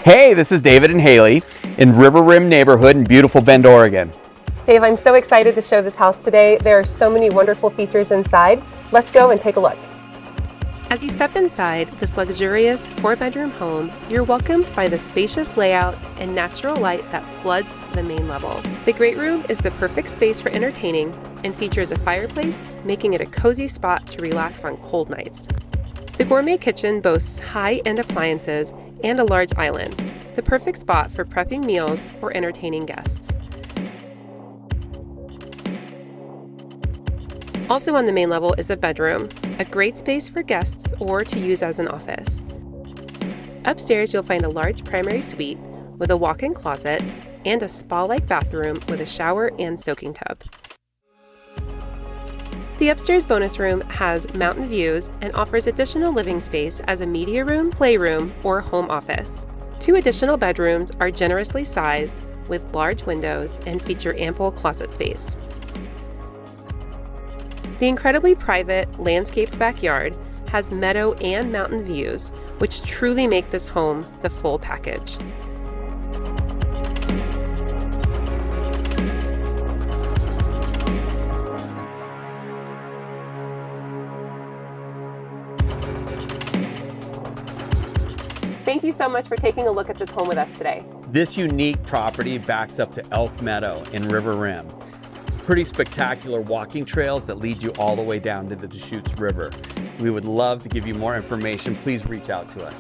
Hey, this is David and Haley in River Rim neighborhood in beautiful Bend, Oregon. Dave, I'm so excited to show this house today. There are so many wonderful features inside. Let's go and take a look. As you step inside this luxurious 4-bedroom home, you're welcomed by the spacious layout and natural light that floods the main level. The great room is the perfect space for entertaining and features a fireplace, making it a cozy spot to relax on cold nights. The gourmet kitchen boasts high-end appliances and a large island, the perfect spot for prepping meals or entertaining guests. Also on the main level is a bedroom, a great space for guests or to use as an office. Upstairs you'll find a large primary suite with a walk-in closet and a spa-like bathroom with a shower and soaking tub. The upstairs bonus room has mountain views and offers additional living space as a media room, playroom, or home office. 2 additional bedrooms are generously sized with large windows and feature ample closet space. The incredibly private, landscaped backyard has meadow and mountain views, which truly make this home the full package. Thank you so much for taking a look at this home with us today. This unique property backs up to Elk Meadow in River Rim. Pretty spectacular walking trails that lead you all the way down to the Deschutes River. We would love to give you more information. Please reach out to us.